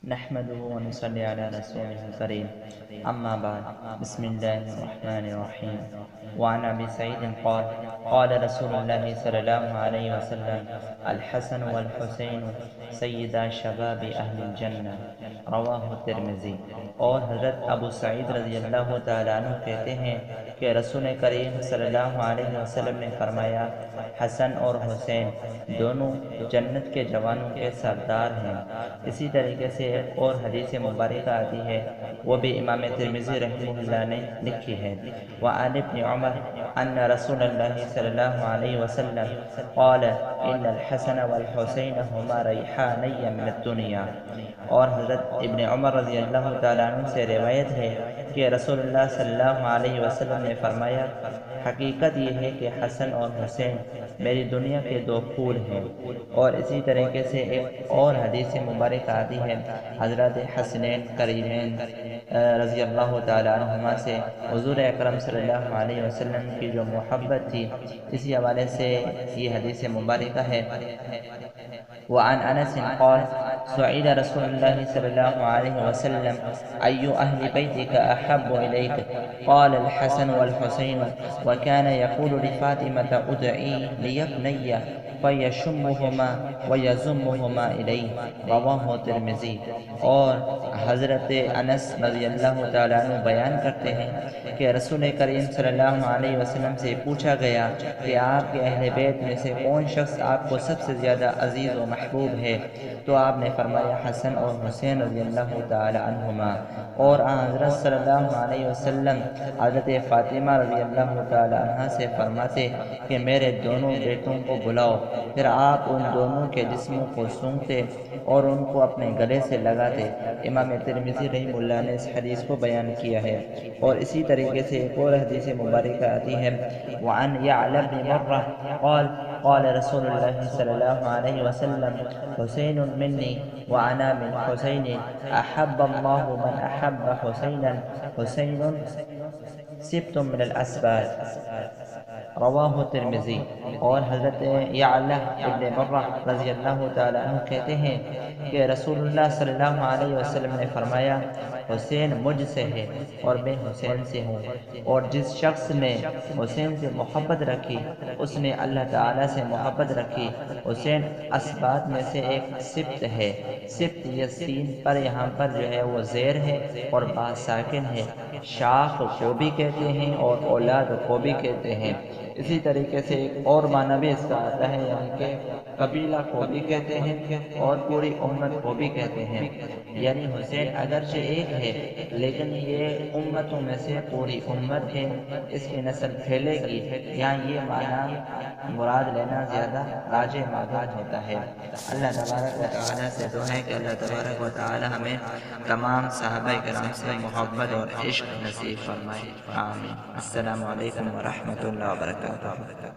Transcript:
نحمده ونصلي على رسوله الكريم أما بعد بسم الله الرحمن الرحيم وعن أبي سعيد قال قال رسول الله صلى الله عليه وسلم الحسن والحسين سيدا شباب أهل الجنة رواہ ترمذی۔ اور حضرت ابو سعید رضی اللہ تعالیٰ عنہ کہتے ہیں کہ رسول کریم صلی اللہ علیہ وسلم نے فرمایا حسن اور حسین دونوں جنت کے جوانوں کے سردار ہیں۔ اسی طریقے سے ایک اور حدیث مبارکہ آتی ہے، وہ بھی امام ترمذی رحمہ اللہ نے لکھی ہے۔ وعن ابن عمر ان رسول اللہ صلی اللہ علیہ وسلم قال ان الحسن والحسین ہما ریحانی من الدنیا۔ اور حضرت ابن عمر رضی اللہ تعالیٰ عنہ سے روایت ہے کہ رسول اللہ صلی اللہ علیہ وسلم نے فرمایا حقیقت یہ ہے کہ حسن اور حسین میری دنیا کے دو پھول ہیں۔ اور اسی طریقے سے ایک اور حدیث مبارک آتی ہے حضرت حسنین کریمین رضی اللہ تعالیٰ عنہما سے حضور اکرم صلی اللہ علیہ وسلم کی جو محبت تھی، اسی حوالے سے یہ حدیث مبارکہ ہے۔ وعن انس قال سئل رسول الله صلى الله عليه وسلم أي أهل بيتك أحب إليك قال الحسن والحسين وكان يقول لفاطمة ادعي ليبني فيشمهما ويزمهما إليه رواہ ترمذی۔ اور حضرت انس رضی اللہ تعالیٰ عنہ بیان کرتے ہیں کہ رسول کریم صلی اللہ علیہ وسلم سے پوچھا گیا کہ آپ کے اہل بیت میں سے کون شخص آپ کو سب سے زیادہ عزیز و محبوب ہے، تو آپ نے فرمایا حسن اور حسین رضی اللہ تعالی عنہما۔ اور حضرت صلی اللہ علیہ وسلم حضرت فاطمہ رضی اللہ تعالی عنہ سے فرماتے کہ میرے دونوں بیٹوں کو بلاؤ، پھر آپ ان دونوں کے جسموں کو سونگھتے اور ان کو اپنے گلے سے لگاتے۔ امام ترمذی رحمہ اللہ نے اس حدیث کو بیان کیا ہے۔ اور اسی طریقے سے ایک اور حدیث مبارکہ آتی ہے وعن یعلی بن مرہ قال قال رسول اللہ صلی اللہ علیہ وسلم حسین منی وانا من حسین احب اللہ من احب حسینا حسین سبت من الاسباط رواہ ترمذی۔ اور حضرت یعلی ابن مرہ رضی اللہ تعالیٰ عنہ کہتے ہیں کہ رسول اللہ صلی اللہ علیہ وسلم نے فرمایا حسین مجھ سے ہے اور میں حسین سے ہوں، اور جس شخص نے حسین سے محبت رکھی اس نے اللہ تعالیٰ سے محبت رکھی۔ حسین اسباط میں سے ایک سبت ہے۔ سبت یہ سین پر یہاں پر جو ہے وہ زیر ہے اور با ساکن ہے۔ شاخ کو بھی کہتے ہیں اور اولاد کو بھی کہتے ہیں۔ اسی طریقے سے ایک اور معنی بھی اس کا آتا ہے، یعنی کہ قبیلہ کو بھی کہتے ہیں اور پوری امت کو بھی کہتے ہیں۔ یعنی حسین اگرچہ ایک ہے لیکن یہ امتوں میں سے پوری امت ہے، اس کی نسل پھیلے گی، یہاں یہ معنی مراد لینا زیادہ راجح معلوم ہوتا ہے۔ اللہ تبارک و تعالیٰ سے دعا ہے کہ اللہ تبارک و تعالیٰ ہمیں تمام صحابہ کرام سے محبت اور عشق نصیب فرمائے، آمین۔ السلام علیکم ورحمۃ اللہ وبرکاتہ۔